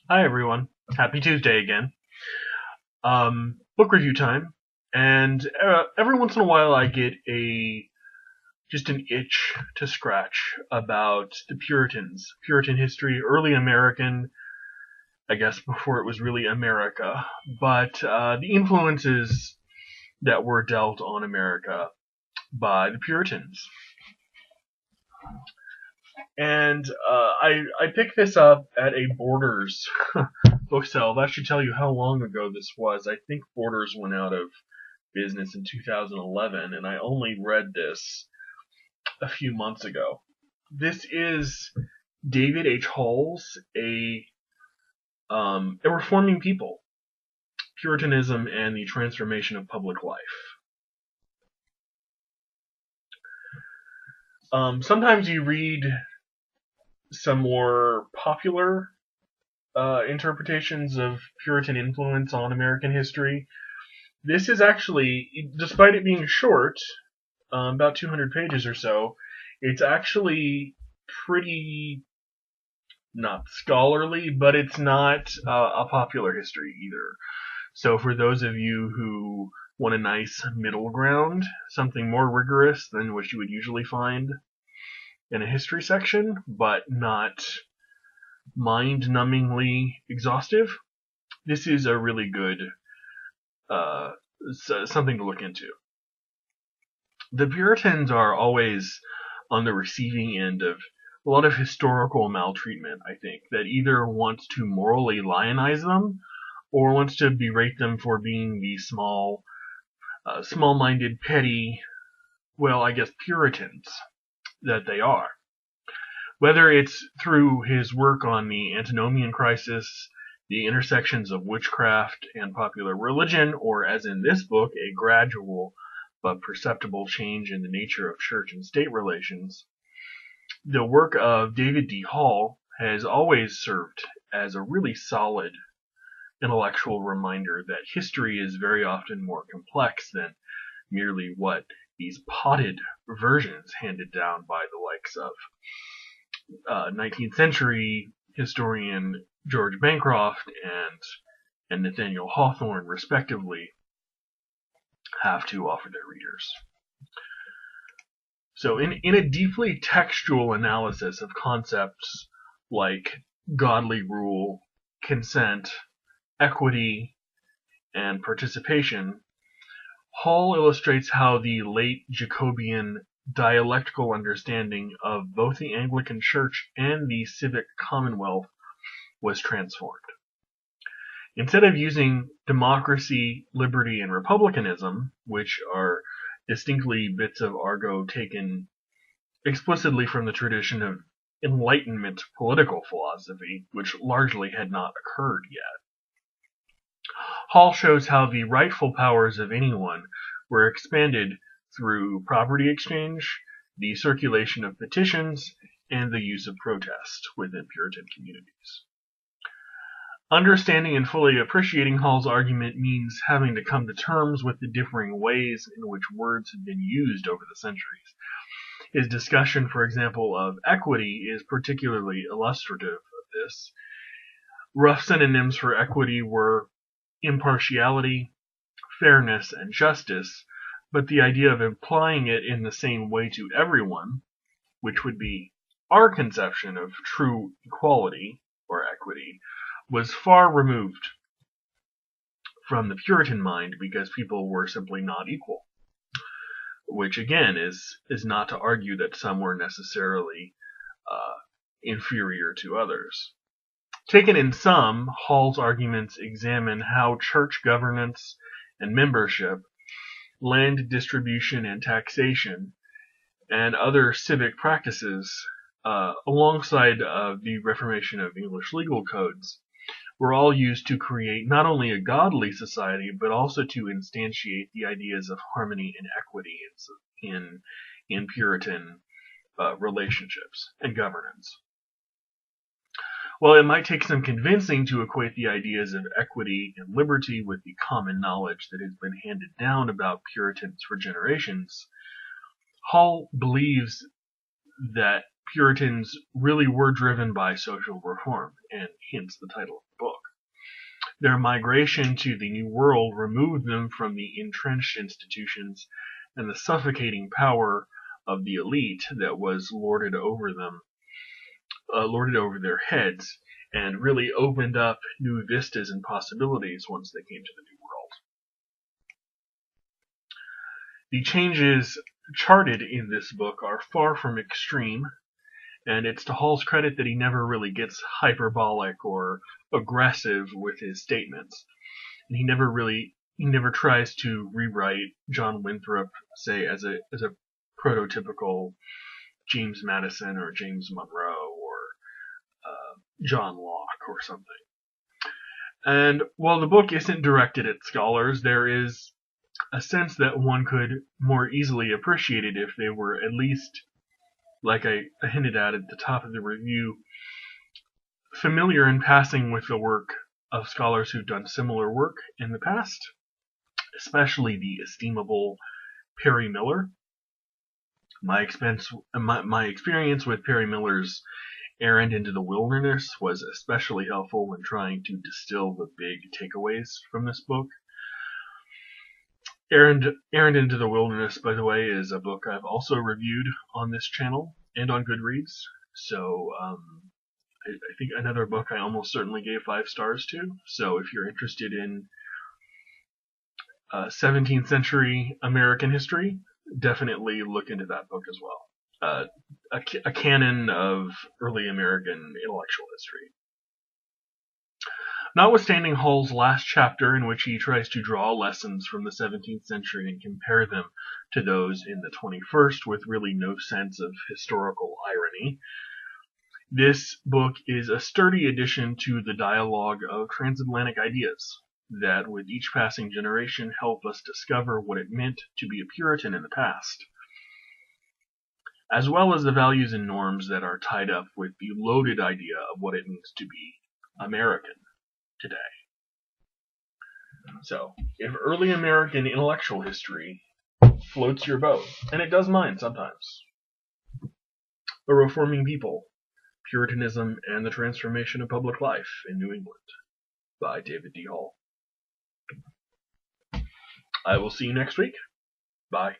Hi everyone. Happy Tuesday again. Book review time. And every once in a while I get just an itch to scratch about the Puritans. Puritan history, early American, I guess before it was really America. But the influences that were dealt on America by the Puritans. And I picked this up at a Borders book sale. That should tell you how long ago this was. I think Borders went out of business in 2011, and I only read this a few months ago. This is David H. Hall's a reforming people, Puritanism and the transformation of public life. Sometimes you read some more popular interpretations of Puritan influence on American history. This is actually, despite it being short, about 200 pages or so, it's actually pretty, not scholarly, but it's not a popular history either. So for those of you who want a nice middle ground, something more rigorous than what you would usually find in a history section, but not mind-numbingly exhaustive, this is a really good something to look into. The Puritans are always on the receiving end of a lot of historical maltreatment, I think, that either wants to morally lionize them or wants to berate them for being the small-minded, petty, well, I guess Puritans that they are. Whether it's through his work on the antinomian crisis, the intersections of witchcraft and popular religion, or as in this book, a gradual but perceptible change in the nature of church and state relations, the work of David D. Hall has always served as a really solid intellectual reminder that history is very often more complex than merely what these potted versions handed down by the likes of 19th century historian George Bancroft and Nathaniel Hawthorne, respectively, have to offer their readers. So in a deeply textual analysis of concepts like godly rule, consent, equity, and participation, Hall illustrates how the late Jacobean dialectical understanding of both the Anglican Church and the civic commonwealth was transformed. Instead of using democracy, liberty, and republicanism, which are distinctly bits of argot taken explicitly from the tradition of Enlightenment political philosophy, which largely had not occurred yet, Hall shows how the rightful powers of anyone were expanded through property exchange, the circulation of petitions, and the use of protest within Puritan communities. Understanding and fully appreciating Hall's argument means having to come to terms with the differing ways in which words have been used over the centuries. His discussion, for example, of equity is particularly illustrative of this. Rough synonyms for equity were impartiality, fairness, and justice, but the idea of applying it in the same way to everyone, which would be our conception of true equality or equity, was far removed from the Puritan mind because people were simply not equal. Which again is not to argue that some were necessarily inferior to others. Taken in sum, Hall's arguments examine how church governance and membership, land distribution and taxation, and other civic practices, alongside the reformation of English legal codes, were all used to create not only a godly society, but also to instantiate the ideas of harmony and equity in Puritan relationships and governance. While it might take some convincing to equate the ideas of equity and liberty with the common knowledge that has been handed down about Puritans for generations, Hall believes that Puritans really were driven by social reform, and hence the title of the book. Their migration to the New World removed them from the entrenched institutions and the suffocating power of the elite that was lorded over their heads, and really opened up new vistas and possibilities once they came to the New World. The changes charted in this book are far from extreme, and it's to Hall's credit that he never really gets hyperbolic or aggressive with his statements. And he never tries to rewrite John Winthrop, say, as a prototypical James Madison or James Monroe or John Locke or something. And while the book isn't directed at scholars, there is a sense that one could more easily appreciate it if they were at least, like I hinted at the top of the review, familiar in passing with the work of scholars who've done similar work in the past, especially the estimable Perry Miller. My experience with Perry Miller's Errand into the Wilderness was especially helpful when trying to distill the big takeaways from this book. Errand into the Wilderness, by the way, is a book I've also reviewed on this channel and on Goodreads. So I think another book I almost certainly gave 5 stars to. So if you're interested in 17th century American history, definitely look into that book as well. A canon of early American intellectual history. Notwithstanding Hall's last chapter, in which he tries to draw lessons from the 17th century and compare them to those in the 21st with really no sense of historical irony, this book is a sturdy addition to the dialogue of transatlantic ideas that, with each passing generation, help us discover what it meant to be a Puritan in the past, as well as the values and norms that are tied up with the loaded idea of what it means to be American today. So, if early American intellectual history floats your boat, and it does mine sometimes, A Reforming People, Puritanism and the Transformation of Public Life in New England by David D. Hall. I will see you next week. Bye.